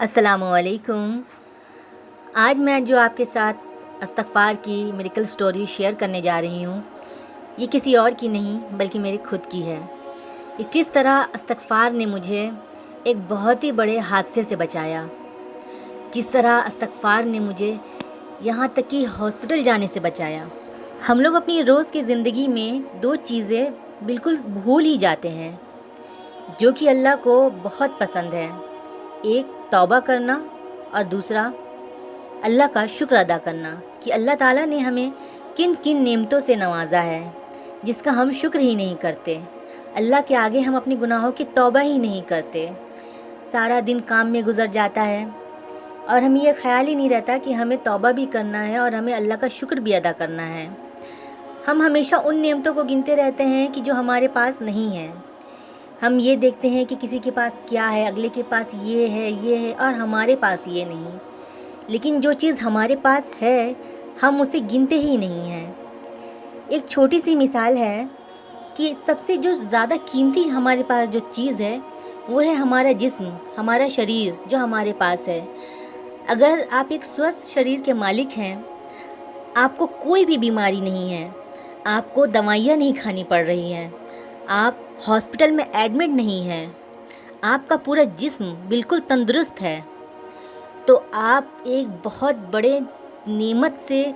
अस्सलाम वालेकुम। आज मैं जो आपके साथ इस्तग़फ़ार की मिरेकल स्टोरी शेयर करने जा रही हूँ, ये किसी और की नहीं बल्कि मेरी खुद की है। कि किस तरह इस्तग़फ़ार ने मुझे एक बहुत ही बड़े हादसे से बचाया, किस तरह इस्तग़फ़ार ने मुझे यहाँ तक कि हॉस्पिटल जाने से बचाया। हम लोग अपनी रोज़ की ज़िंदगी में दो चीज़ें बिल्कुल भूल ही जाते हैं जो कि अल्लाह को बहुत पसंद है। एक तौबा करना और दूसरा अल्लाह का शुक्र अदा करना कि अल्लाह ताला ने हमें किन किन नेमतों से नवाजा है जिसका हम शुक्र ही नहीं करते। अल्लाह के आगे हम अपने गुनाहों की तौबा ही नहीं करते। सारा दिन काम में गुजर जाता है और हमें ये ख्याल ही नहीं रहता कि हमें तौबा भी करना है और हमें अल्लाह का शुक्र भी अदा करना है। हम हमेशा उन नेमतों को गिनते रहते हैं कि जो हमारे पास नहीं है। हम ये देखते हैं कि किसी के पास क्या है, अगले के पास ये है और हमारे पास ये नहीं। लेकिन जो चीज़ हमारे पास है हम उसे गिनते ही नहीं हैं। एक छोटी सी मिसाल है कि सबसे जो ज़्यादा कीमती हमारे पास जो चीज़ है वो है हमारा जिस्म, हमारा शरीर जो हमारे पास है। अगर आप एक स्वस्थ शरीर के मालिक हैं, आपको कोई भी बीमारी नहीं है, आपको दवाइयाँ नहीं खानी पड़ रही हैं, आप हॉस्पिटल में एडमिट नहीं हैं, आपका पूरा जिस्म बिल्कुल तंदुरुस्त है, तो आप एक बहुत बड़े नेमत से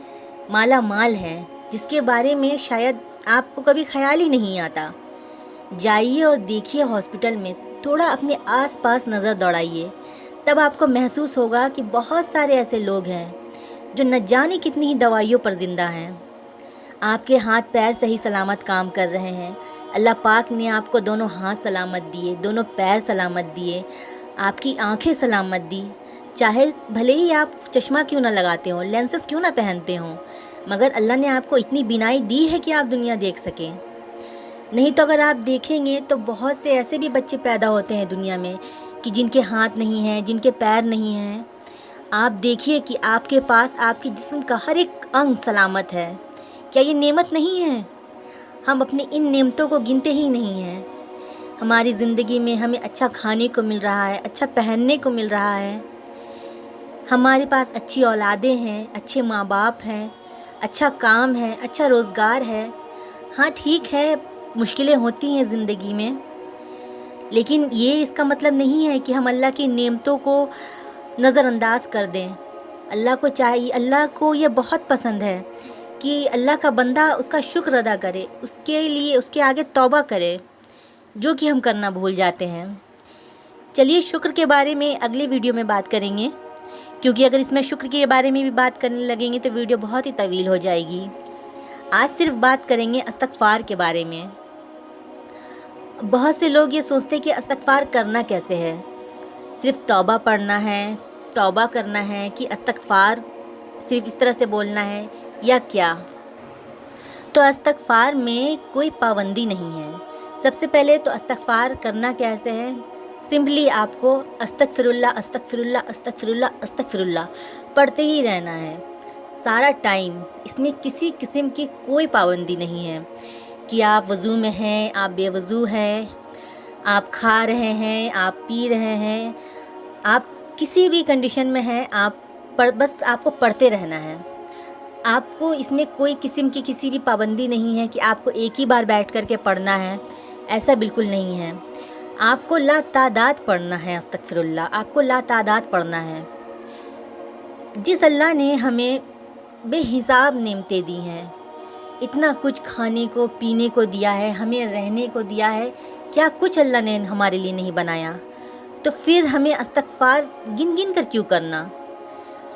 माला माल हैं जिसके बारे में शायद आपको कभी ख्याल ही नहीं आता। जाइए और देखिए हॉस्पिटल में, थोड़ा अपने आसपास नज़र दौड़ाइए, तब आपको महसूस होगा कि बहुत सारे ऐसे लोग हैं जो न जाने कितनी ही दवाइयों पर ज़िंदा हैं। आपके हाथ पैर सही सलामत काम कर रहे हैं। अल्लाह पाक ने आपको दोनों हाथ सलामत दिए, दोनों पैर सलामत दिए, आपकी आंखें सलामत दी। चाहे भले ही आप चश्मा क्यों ना लगाते हो, लेंसेस क्यों ना पहनते हो, मगर अल्लाह ने आपको इतनी बीनाई दी है कि आप दुनिया देख सकें। नहीं तो अगर आप देखेंगे तो बहुत से ऐसे भी बच्चे पैदा होते हैं दुनिया में कि जिनके हाथ नहीं हैं, जिनके पैर नहीं हैं। आप देखिए कि आपके पास आपके जिस्म का हर एक अंग सलामत है। क्या ये नेमत नहीं है? हम अपनी इन नेमतों को गिनते ही नहीं हैं। हमारी ज़िंदगी में हमें अच्छा खाने को मिल रहा है, अच्छा पहनने को मिल रहा है, हमारे पास अच्छी औलादें हैं, अच्छे माँ बाप हैं, अच्छा काम है, अच्छा रोज़गार है। हाँ ठीक है, मुश्किलें होती हैं ज़िंदगी में, लेकिन ये इसका मतलब नहीं है कि हम अल्लाह की नेमतों को नज़रअंदाज कर दें। अल्लाह को चाहिए, अल्लाह को ये बहुत पसंद है कि अल्लाह का बंदा उसका शुक्र अदा करे, उसके लिए उसके आगे तौबा करे, जो कि हम करना भूल जाते हैं। चलिए शुक्र के बारे में अगले वीडियो में बात करेंगे, क्योंकि अगर इसमें शुक्र के बारे में भी बात करने लगेंगे तो वीडियो बहुत ही तवील हो जाएगी। आज सिर्फ बात करेंगे इस्तग़फ़ार के बारे में। बहुत से लोग ये सोचते हैं कि इस्तग़फ़ार करना कैसे है, सिर्फ तौबा पढ़ना है, तौबा करना है कि इस्तग़फ़ार सिर्फ इस तरह से बोलना है या क्या। तो इस्तग़फ़ार में कोई पाबंदी नहीं है। सबसे पहले तो इस्तग़फ़ार करना कैसे है, सिंपली आपको अस्तग़फ़िरुल्लाह अस्तग़फ़िरुल्लाह अस्तग़फ़िरुल्लाह अस्तग़फ़िरुल्लाह पढ़ते ही रहना है सारा टाइम। इसमें किसी किस्म की कोई पाबंदी नहीं है कि आप वज़ू में हैं, आप बेवज़ू हैं, आप खा रहे हैं, आप पी रहे हैं, आप किसी भी कंडीशन में हैं, बस आपको पढ़ते रहना है। आपको इसमें कोई किस्म की किसी भी पाबंदी नहीं है कि आपको एक ही बार बैठ कर के पढ़ना है, ऐसा बिल्कुल नहीं है। आपको लातादाद पढ़ना है अस्तग़फ़िरुल्लाह, आपको लातादाद पढ़ना है। जिस अल्लाह ने हमें बेहिसाब नेमतें दी हैं, इतना कुछ खाने को पीने को दिया है, हमें रहने को दिया है, क्या कुछ अल्लाह ने हमारे लिए नहीं बनाया? तो फिर हमें इस्तग़फ़ार गिन गिन कर क्यों करना?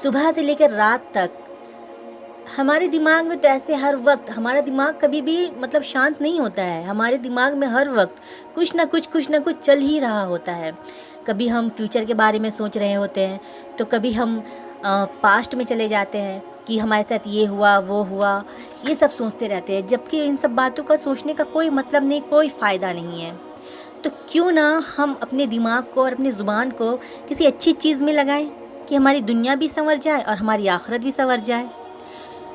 सुबह से लेकर रात तक हमारे दिमाग में तो ऐसे हर वक्त, हमारा दिमाग कभी भी मतलब शांत नहीं होता है। हमारे दिमाग में हर वक्त कुछ ना कुछ चल ही रहा होता है। कभी हम फ्यूचर के बारे में सोच रहे होते हैं, तो कभी हम पास्ट में चले जाते हैं कि हमारे साथ ये हुआ वो हुआ, ये सब सोचते रहते हैं, जबकि इन सब बातों का सोचने का कोई मतलब नहीं, कोई फ़ायदा नहीं है। तो क्यों ना हम अपने दिमाग को और अपनी ज़ुबान को किसी अच्छी चीज़ में लगाएं कि हमारी दुनिया भी संवर जाए और हमारी आखिरत भी संवर जाए।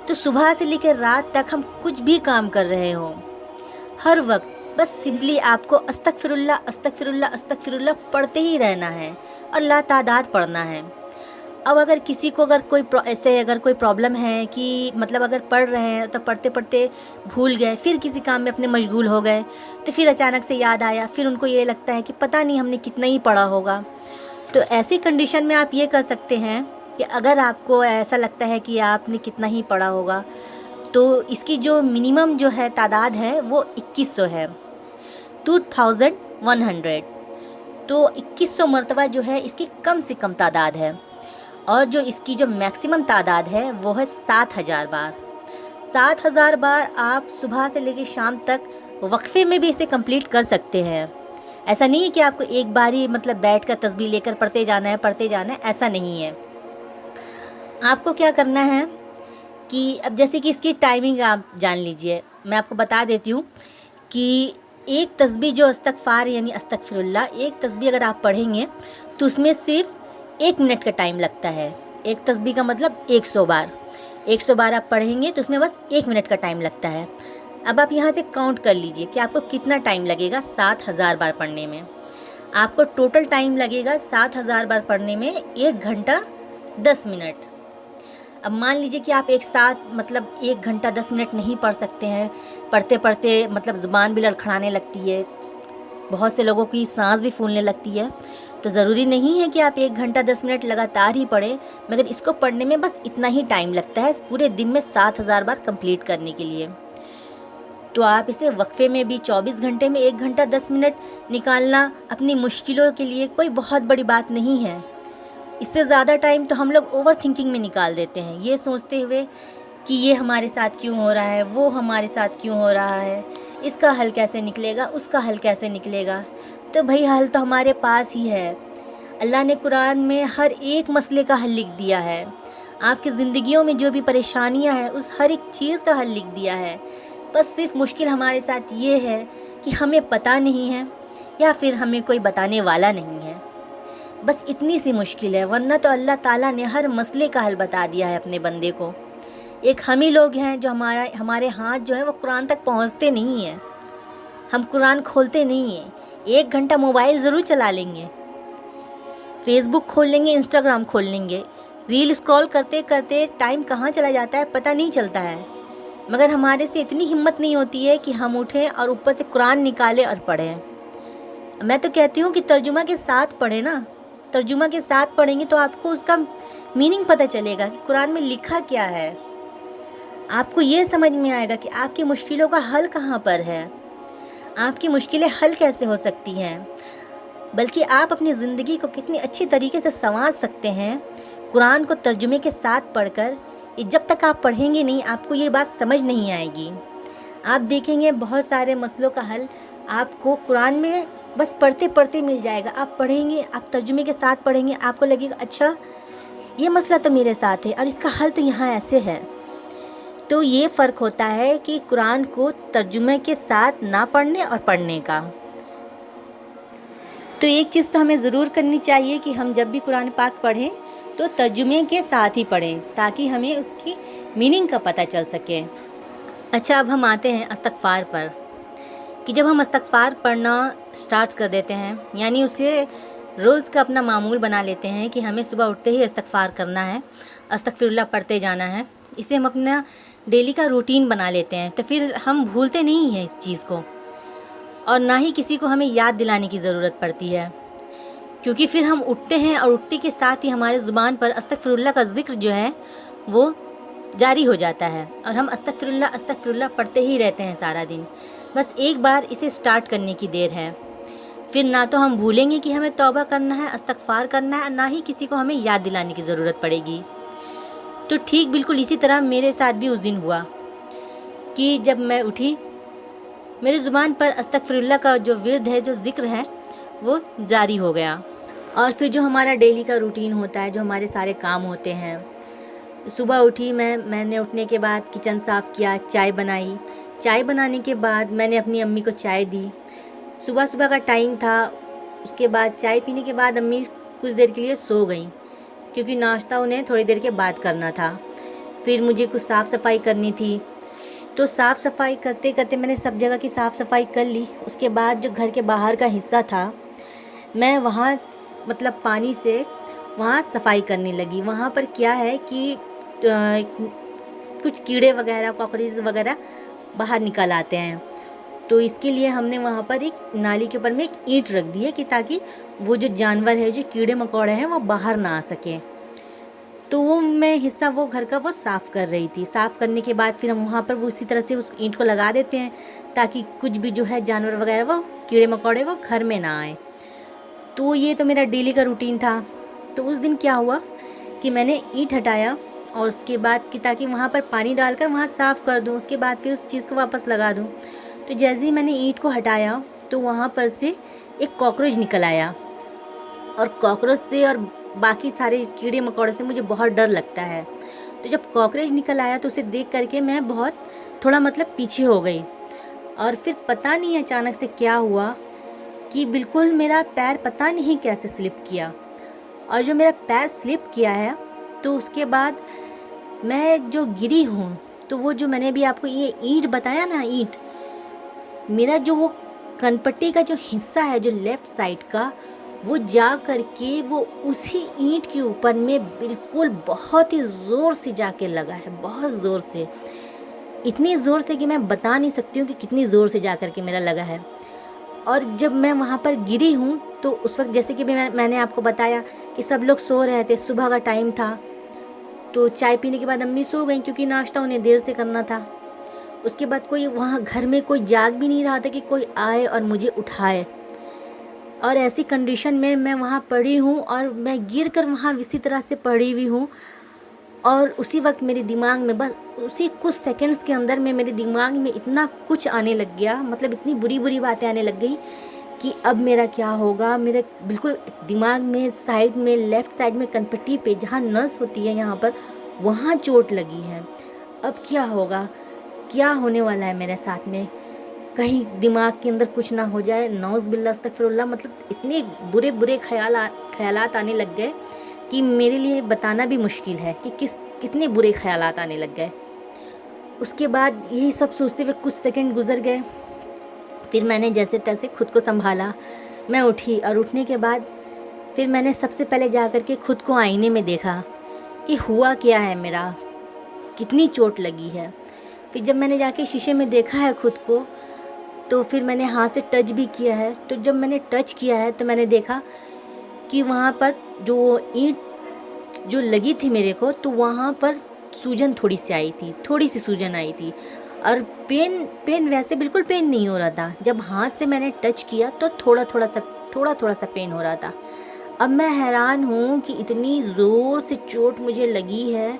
तो सुबह से लेकर रात तक हम कुछ भी काम कर रहे हों, हर वक्त बस सिंपली आपको अस्तगफिरुल्लाह अस्तगफिरुल्लाह अस्तगफिरुल्लाह पढ़ते ही रहना है और लातादाद पढ़ना है। अब अगर किसी को अगर कोई प्रॉब्लम है कि मतलब अगर पढ़ रहे हैं तो पढ़ते पढ़ते भूल गए, फिर किसी काम में अपने मशगूल हो गए, तो फिर अचानक से याद आया, फिर उनको ये लगता है कि पता नहीं हमने कितना ही पढ़ा होगा। तो ऐसी कंडीशन में आप ये कर सकते हैं कि अगर आपको ऐसा लगता है कि आपने कितना ही पढ़ा होगा, तो इसकी जो मिनिमम जो है तादाद है वो 2100 है, 2100। तो 2100 मरतबा जो है इसकी कम से कम तादाद है, और जो इसकी जो मैक्सिमम तादाद है वो है 7000 बार। 7000 बार आप सुबह से लेकर शाम तक वक्फे में भी इसे कंप्लीट कर सकते हैं। ऐसा नहीं है कि आपको एक बार ही मतलब बैठ कर तस्बीह लेकर पढ़ते जाना है, ऐसा नहीं है। आपको क्या करना है कि अब जैसे कि इसकी टाइमिंग आप जान लीजिए, मैं आपको बता देती हूँ कि एक तस्बीह जो इस्तग़फ़ार यानी अस्तग़फ़िरुल्लाह, एक तस्बीह अगर आप पढ़ेंगे तो उसमें सिर्फ 1 मिनट का टाइम लगता है। एक तस्बीह का मतलब 100 बार, 100 बार आप पढ़ेंगे तो उसमें बस 1 मिनट का टाइम लगता है। अब आप यहाँ से काउंट कर लीजिए कि आपको कितना टाइम लगेगा 7000 बार पढ़ने में। आपको टोटल टाइम लगेगा 7000 बार पढ़ने में 1 घंटा 10 मिनट। अब मान लीजिए कि आप एक साथ मतलब 1 घंटा 10 मिनट नहीं पढ़ सकते हैं, पढ़ते पढ़ते मतलब ज़ुबान भी लड़खड़ाने लगती है, बहुत से लोगों की सांस भी फूलने लगती है, तो ज़रूरी नहीं है कि आप 1 घंटा 10 मिनट लगातार ही पढ़ें, मगर इसको पढ़ने में बस इतना ही टाइम लगता है पूरे दिन में 7000 बार कंप्लीट करने के लिए। तो आप इसे वक्फे में भी 24 घंटे में 1 घंटा 10 मिनट निकालना अपनी मुश्किलों के लिए कोई बहुत बड़ी बात नहीं है। इससे ज़्यादा टाइम तो हम लोग ओवर थिंकिंग में निकाल देते हैं, ये सोचते हुए कि ये हमारे साथ क्यों हो रहा है, वो हमारे साथ क्यों हो रहा है, इसका हल कैसे निकलेगा, उसका हल कैसे निकलेगा। तो भाई हल तो हमारे पास ही है। अल्लाह ने कुरान में हर एक मसले का हल लिख दिया है। आपकी ज़िंदगियों में जो भी परेशानियां हैं उस हर एक चीज़ का हल लिख दिया है। बस सिर्फ मुश्किल हमारे साथ ये है कि हमें पता नहीं है या फिर हमें कोई बताने वाला नहीं है, बस इतनी सी मुश्किल है। वरना तो अल्लाह ताला ने हर मसले का हल बता दिया है अपने बंदे को। एक हम ही लोग हैं जो हमारे हाथ जो है वो कुरान तक पहुंचते नहीं हैं, हम कुरान खोलते नहीं हैं। 1 घंटा मोबाइल ज़रूर चला लेंगे, फेसबुक खोल लेंगे, इंस्टाग्राम खोल लेंगे, रील स्क्रॉल करते करते टाइम कहाँ चला जाता है पता नहीं चलता है, मगर हमारे से इतनी हिम्मत नहीं होती है कि हम उठें और ऊपर से कुरान निकालें और पढ़ें। मैं तो कहती हूँ कि तर्जुमा के साथ पढ़ें ना, तर्जुमा के साथ पढ़ेंगे तो आपको उसका मीनिंग पता चलेगा कि कुरान में लिखा क्या है। आपको ये समझ में आएगा कि आपकी मुश्किलों का हल कहाँ पर है, आपकी मुश्किलें हल कैसे हो सकती हैं, बल्कि आप अपनी ज़िंदगी को कितनी अच्छी तरीके से संवार सकते हैं कुरान को तर्जुमे के साथ पढ़कर। जब तक आप पढ़ेंगे नहीं आपको ये बात समझ नहीं आएगी। आप देखेंगे बहुत सारे मसलों का हल आपको कुरान में बस पढ़ते पढ़ते मिल जाएगा। आप पढ़ेंगे, आप तर्जुमे के साथ पढ़ेंगे, आपको लगेगा अच्छा ये मसला तो मेरे साथ है और इसका हल तो यहाँ ऐसे है। तो ये फ़र्क होता है कि कुरान को तर्जुमे के साथ ना पढ़ने और पढ़ने का। तो एक चीज़ तो हमें ज़रूर करनी चाहिए कि हम जब भी कुरान पाक पढ़ें तो तर्जुमे के साथ ही पढ़ें, ताकि हमें उसकी मीनिंग का पता चल सके। अच्छा, अब हम आते हैं इस्तग़फ़ार पर, कि जब हम इस्तग़फ़ार पढ़ना स्टार्ट कर देते हैं, यानी उसे रोज़ का अपना मामूल बना लेते हैं कि हमें सुबह उठते ही इस्तग़फ़ार करना है, अस्तग़फ़िरुल्लाह पढ़ते जाना है, इसे हम अपना डेली का रूटीन बना लेते हैं, तो फिर हम भूलते नहीं हैं इस चीज़ को, और ना ही किसी को हमें याद दिलाने की ज़रूरत पड़ती है, क्योंकि फिर हम उठते हैं और उठते के साथ ही हमारे ज़ुबान पर अस्तग़फ़िरुल्लाह का ज़िक्र जो है वो जारी हो जाता है, और हम अस्तग़फ़िरुल्लाह अस्तग़फ़िरुल्लाह पढ़ते ही रहते हैं सारा दिन। बस एक बार इसे स्टार्ट करने की देर है, फिर ना तो हम भूलेंगे कि हमें तौबा करना है, इस्तग़फ़ार करना है, ना ही किसी को हमें याद दिलाने की ज़रूरत पड़ेगी। तो ठीक बिल्कुल इसी तरह मेरे साथ भी उस दिन हुआ कि जब मैं उठी, मेरे ज़ुबान पर अस्तग़फ़िरुल्लाह का जो विर्द है, जो ज़िक्र है, वो जारी हो गया। और फिर जो हमारा डेली का रूटीन होता है, जो हमारे सारे काम होते हैं, सुबह उठी मैंने उठने के बाद किचन साफ़ किया, चाय बनाई, चाय बनाने के बाद मैंने अपनी अम्मी को चाय दी। सुबह सुबह का टाइम था, उसके बाद चाय पीने के बाद अम्मी कुछ देर के लिए सो गईं, क्योंकि नाश्ता उन्हें थोड़ी देर के बाद करना था। फिर मुझे कुछ साफ़ सफाई करनी थी, تو صاف صفائی کرتے کرتے میں نے سب جگہ کی صاف صفائی کر لی. اس کے بعد جو گھر کے باہر کا حصہ تھا میں وہاں مطلب پانی سے وہاں صفائی کرنے لگی. وہاں پر کیا ہے کہ کچھ کیڑے وغیرہ کاکروچ وغیرہ باہر نکل آتے ہیں. تو اس کے لیے ہم نے وہاں پر ایک نالی کے اوپر میں ایک اینٹ رکھ دی ہے کہ تاکہ وہ جو جانور ہے جو کیڑے مکوڑے ہیں وہ باہر نہ آ سکیں. تو وہ میں حصہ وہ گھر کا وہ صاف کر رہی تھی. صاف کرنے کے بعد پھر ہم وہاں پر وہ اسی طرح سے اس اینٹ کو لگا دیتے ہیں تاکہ کچھ بھی جو ہے جانور وغیرہ وہ کیڑے مکوڑے وہ گھر میں نہ آئیں. تو یہ تو میرا ڈیلی کا روٹین تھا. تو اس دن کیا ہوا کہ میں نے اینٹ ہٹایا اور اس کے بعد کہ تاکہ وہاں پر پانی ڈال کر وہاں صاف کر دوں, اس کے بعد پھر اس چیز کو واپس لگا دوں. تو جیسے ہی میں نے اینٹ کو ہٹایا تو وہاں پر سے ایک کاکروچ نکل آیا, اور کاکروچ سے اور باقی سارے کیڑے مکوڑے سے مجھے بہت ڈر لگتا ہے. تو جب کاکروچ نکل آیا تو اسے دیکھ کر کے میں بہت تھوڑا مطلب پیچھے ہو گئی, اور پھر پتہ نہیں اچانک سے کیا ہوا کہ بالکل میرا پیر پتہ نہیں کیسے سلپ کیا, اور جو میرا پیر سلپ کیا ہے تو اس کے بعد میں جو گری ہوں تو وہ جو میں نے بھی آپ کو یہ اینٹ بتایا نا, اینٹ میرا جو وہ کنپٹی کا جو حصہ ہے جو لیفٹ سائڈ کا وہ جا کر کے وہ اسی اینٹ کے اوپر میں بالکل بہت ہی زور سے جا کے لگا ہے, بہت زور سے, اتنی زور سے کہ میں بتا نہیں سکتی ہوں کہ کتنی زور سے جا کر کے میرا لگا ہے. اور جب میں وہاں پر گری ہوں تو اس وقت جیسے کہ میں نے آپ کو بتایا کہ سب لوگ سو رہے تھے, صبح کا ٹائم تھا. تو چائے پینے کے بعد امی سو گئیں کیونکہ ناشتہ انہیں دیر سے کرنا تھا. اس کے بعد کوئی وہاں گھر میں کوئی جاگ بھی نہیں رہا تھا کہ کوئی آئے اور مجھے اٹھائے. اور ایسی کنڈیشن میں وہاں پڑی ہوں اور میں گر کر وہاں اسی طرح سے پڑی ہوئی ہوں. اور اسی وقت میرے دماغ میں بس اسی کچھ سیکنڈز کے اندر میں میرے دماغ میں اتنا کچھ آنے لگ گیا, مطلب اتنی بری بری باتیں آنے لگ گئی کہ اب میرا کیا ہوگا. میرے بالکل دماغ میں سائیڈ میں لیفٹ سائیڈ میں کنپٹی پہ جہاں نس ہوتی ہے یہاں پر وہاں چوٹ لگی ہے. اب کیا ہوگا, کیا ہونے والا ہے میرے ساتھ میں, کہیں دماغ کے اندر کچھ نہ ہو جائے, نعوذ باللہ استغفر اللہ. مطلب اتنے برے برے خیالات آنے لگ گئے کہ میرے لیے بتانا بھی مشکل ہے کہ کتنے برے خیالات آنے لگ گئے. اس کے بعد یہی سب سوچتے ہوئے کچھ سیکنڈ گزر گئے. پھر میں نے جیسے تیسے خود کو سنبھالا, میں اٹھی, اور اٹھنے کے بعد پھر میں نے سب سے پہلے جا کر کے خود کو آئینے میں دیکھا کہ ہوا کیا ہے, میرا کتنی چوٹ لگی ہے. پھر جب میں نے جا کے شیشے میں دیکھا ہے خود کو تو پھر میں نے ہاتھ سے ٹچ بھی کیا ہے. تو جب میں نے ٹچ کیا ہے تو میں نے دیکھا کہ وہاں پر جو اینٹ جو لگی تھی میرے کو تو وہاں پر سوجن تھوڑی سی آئی تھی, تھوڑی سی سوجن آئی تھی, اور پین ویسے بالکل پین نہیں ہو رہا تھا. جب ہاتھ سے میں نے ٹچ کیا تو تھوڑا تھوڑا سا پین ہو رہا تھا. اب میں حیران ہوں کہ اتنی زور سے چوٹ مجھے لگی ہے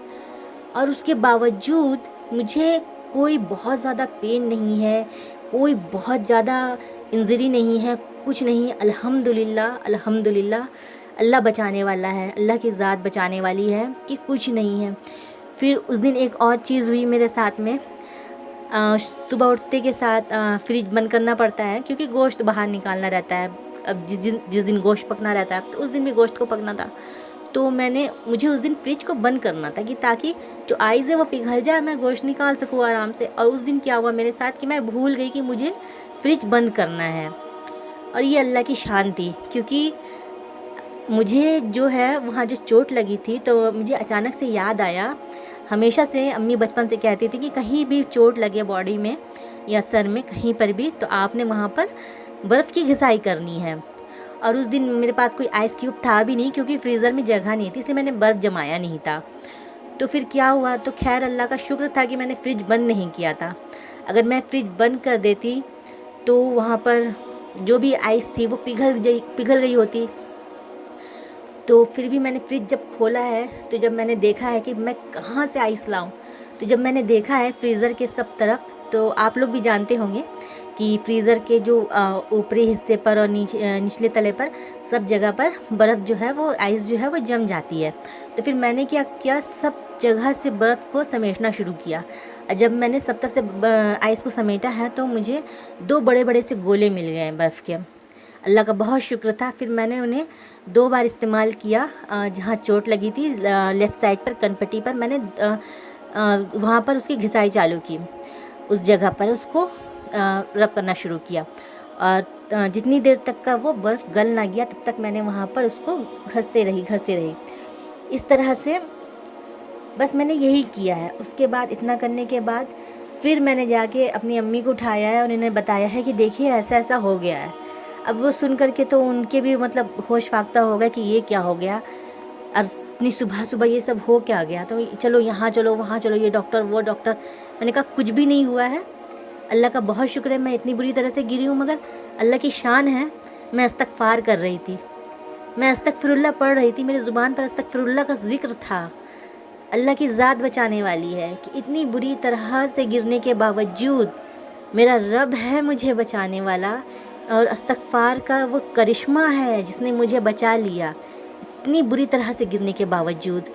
اور اس کے باوجود مجھے کوئی بہت زیادہ پین نہیں ہے, کوئی بہت زیادہ انجری نہیں ہے, کچھ نہیں. الحمدللہ اللہ بچانے والا ہے, اللہ کی ذات بچانے والی ہے کہ کچھ نہیں ہے. پھر اس دن ایک اور چیز ہوئی میرے ساتھ میں. صبح اٹھتے کے ساتھ فریج بند کرنا پڑتا ہے کیونکہ گوشت باہر نکالنا رہتا ہے. اب جس دن گوشت پکنا رہتا ہے تو اس دن بھی گوشت کو پکنا تھا. تو مجھے اس دن فریج کو بند کرنا تھا کہ تاکہ جو آئس ہے وہ پگھل جائے, میں گوشت نکال سکوں آرام سے. اور اس دن کیا ہوا میرے ساتھ کہ میں بھول گئی کہ مجھے فریج بند کرنا ہے, اور یہ اللہ کی شان تھی کیونکہ مجھے جو ہے وہاں جو چوٹ لگی تھی تو مجھے اچانک سے یاد آیا. ہمیشہ سے امی بچپن سے کہتی تھی کہ کہیں بھی چوٹ لگے باڈی میں یا سر میں کہیں پر بھی تو آپ نے وہاں پر برف کی گھسائی کرنی ہے. اور اس دن میرے پاس کوئی آئس کیوب تھا بھی نہیں کیونکہ فریزر میں جگہ نہیں تھی, اس لیے میں نے برف جمایا نہیں تھا. تو پھر کیا ہوا, تو خیر اللہ کا شکر تھا کہ میں نے فریج بند نہیں کیا تھا. اگر میں فریج بند کر دیتی تو وہاں پر جو بھی آئس تھی وہ پگھل گئی ہوتی. تو پھر بھی میں نے فریج جب کھولا ہے تو جب میں نے دیکھا ہے کہ میں کہاں سے آئس لاؤں, تو جب میں نے دیکھا ہے فریزر کے سب طرف, تو آپ لوگ بھی جانتے ہوں گے کہ فریزر کے جو اوپری حصے پر اور نچلے تلے پر سب جگہ پر برف جو ہے وہ آئس جو ہے وہ جم جاتی ہے. تو پھر میں نے کیا کیا, سب جگہ سے برف کو سمیٹنا شروع کیا. جب میں نے سب طرف سے آئس کو سمیٹا ہے تو مجھے 2 بڑے بڑے سے گولے مل گئے برف کے. اللہ کا بہت شکر تھا. پھر میں نے انہیں 2 بار استعمال کیا. جہاں چوٹ لگی تھی لیفٹ سائڈ پر کنپٹی پر میں نے وہاں پر اس کی گھسائی چالو کی. उस जगह पर उसको रब करना शुरू किया, और जितनी देर तक का वो बर्फ़ गल ना गया तब तक मैंने वहाँ पर उसको घसते रही। इस तरह से बस मैंने यही किया है। उसके बाद इतना करने के बाद फिर मैंने जाके अपनी अम्मी को उठाया है और उन्हें बताया है कि देखिए ऐसा ऐसा हो गया है। अब वो सुन कर के तो उनके भी मतलब होश फाख्ता हो गया कि ये क्या हो गया, और इतनी सुबह सुबह ये सब हो क्या गया। तो चलो यहाँ चलो वहाँ चलो, ये डॉक्टर वो डॉक्टर। मैंने कहा कुछ भी नहीं हुआ है, अल्लाह का बहुत शुक्र है मैं इतनी बुरी तरह से गिरी हूँ, मगर अल्लाह की शान है मैं इस्तग़फ़ार कर रही थी, मैं अस्तगफिरुल्लाह पढ़ रही थी, मेरी ज़ुबान पर अस्तगफिरुल्लाह का ज़िक्र था। अल्लाह की ज़ात बचाने वाली है कि इतनी बुरी तरह से गिरने के बावजूद मेरा रब है मुझे बचाने वाला, और इस्तग़फ़ार का वो करिश्मा है जिसने मुझे बचा लिया इतनी बुरी तरह से गिरने के बावजूद।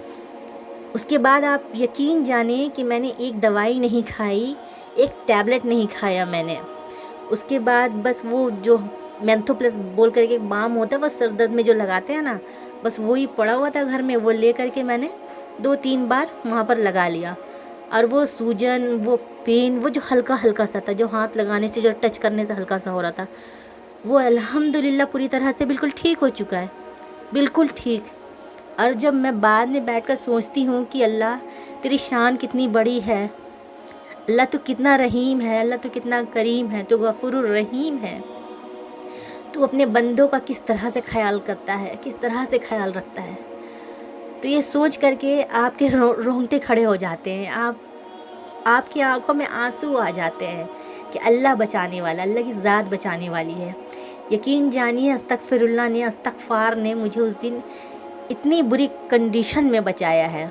उसके बाद आप यकीन जानिए कि मैंने एक दवाई नहीं खाई, एक टैबलेट नहीं खाया मैंने। उसके बाद बस वो जो मेंथो प्लस बोल कर के एक बाम होता है वो सर दर्द में जो लगाते हैं ना, बस वही पड़ा हुआ था घर में, वो ले कर के मैंने 2-3 बार वहाँ पर लगा लिया। और वो सूजन, वो पेन, वो जो हल्का हल्का सा था, जो हाथ लगाने से, जो टच करने से हल्का सा हो रहा था, वो अल्हम्दुलिल्लाह पूरी तरह से बिल्कुल ठीक हो चुका है, बिल्कुल ठीक। और जब मैं बाद में बैठकर सोचती हूँ कि अल्लाह तेरी शान कितनी बड़ी है, अल्लाह तो कितना रहीम है, अल्लाह तो कितना करीम है, तो गफूरुर रहीम है, तो अपने बंदों का किस तरह से ख्याल करता है, किस तरह से ख्याल रखता है। तो ये सोच करके आपके रोंगटे खड़े हो जाते हैं, आपकी आंखों में आंसू आ जाते हैं कि अल्लाह बचाने वाला, अल्लाह की ज़ात बचाने वाली है। यकीन जानिए अस्तगफिरुल्लाह ने, इस्तग़फ़ार ने मुझे उस दिन इतनी बुरी कंडीशन में बचाया है।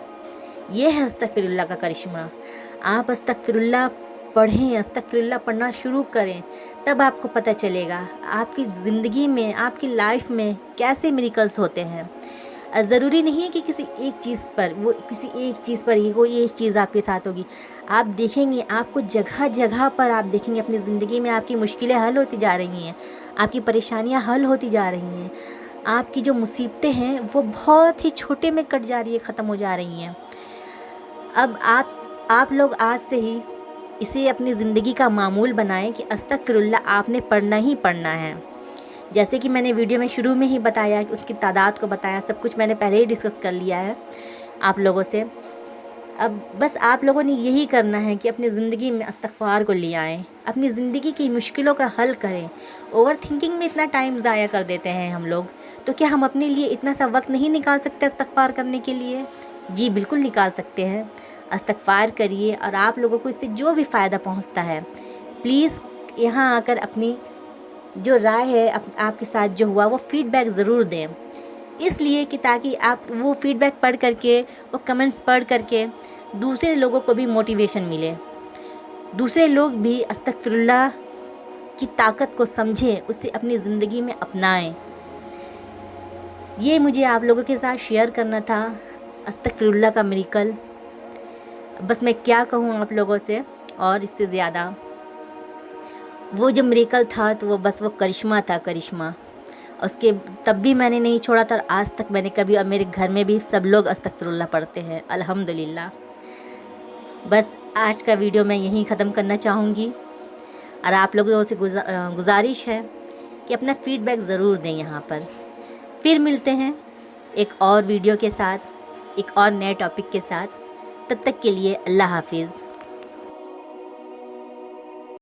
ये है अस्तगफिरुल्लाह का करिश्मा। आप अस्तगफिरुल्लाह पढ़ें, अस्तगफिरुल्लाह पढ़ना शुरू करें, तब आपको पता चलेगा आपकी ज़िंदगी में, आपकी लाइफ में कैसे मिरेकल्स होते हैं। ज़रूरी नहीं है कि किसी एक चीज़ पर, वो किसी एक चीज़ पर ही कोई एक चीज़ आपके साथ होगी। आप देखेंगे, आपको जगह जगह पर आप देखेंगे अपनी ज़िंदगी में आपकी मुश्किलें हल होती जा रही हैं, आपकी परेशानियां हल होती जा रही हैं, आपकी जो मुसीबतें हैं वो बहुत ही छोटे में कट जा रही है, ख़त्म हो जा रही हैं। अब आप लोग आज से ही इसे अपनी ज़िंदगी का मामूल बनाएं कि अस्तगफिरुल्लाह आपने पढ़ना ही पढ़ना है। जैसे कि मैंने वीडियो में शुरू में ही बताया कि उसकी तादाद को बताया, सब कुछ मैंने पहले ही डिस्कस कर लिया है आप लोगों से। अब बस आप लोगों ने यही करना है कि अपनी ज़िंदगी में इस्तग़फ़ार को ले आएँ, अपनी ज़िंदगी की मुश्किलों का हल करें। ओवर थिंकिंग में इतना टाइम ज़ाया कर देते हैं हम लोग, तो क्या हम अपने लिए इतना सा वक्त नहीं निकाल सकते इस्तग़फ़ार करने के लिए? जी बिल्कुल निकाल सकते हैं। इस्तग़फ़ार करिए, और आप लोगों को इससे जो भी फ़ायदा पहुँचता है, प्लीज़ यहाँ आकर अपनी जो राय है आपके साथ जो हुआ वो फ़ीडबैक ज़रूर दें, इसलिए कि ताकि आप वो फ़ीडबैक पढ़ करके, वो कमेंट्स पढ़ करके दूसरे लोगों को भी मोटिवेशन मिले, दूसरे लोग भी अस्तगफिरुल्लाह की ताकत को समझें, उसे अपनी ज़िंदगी में अपनाएं। ये मुझे आप लोगों के साथ शेयर करना था अस्तगफिरुल्लाह का मिरेकल। बस मैं क्या कहूँ आप लोगों से, और इससे ज़्यादा वो जो मिरेकल था तो वो बस वो करिश्मा था, करिश्मा। उसके तब भी मैंने नहीं छोड़ा था, आज तक मैंने कभी, और मेरे घर में भी सब लोग अस्तगफिरुल्लाह पढ़ते हैं अल्हम्दुलिल्लाह। बस आज का वीडियो मैं यहीं ख़त्म करना चाहूँगी, और आप लोगों से गुजारिश है कि अपना फ़ीडबैक ज़रूर दें यहाँ पर। फिर मिलते हैं एक और वीडियो के साथ, एक और नए टॉपिक के साथ। तब तक के लिए अल्लाह हाफिज़।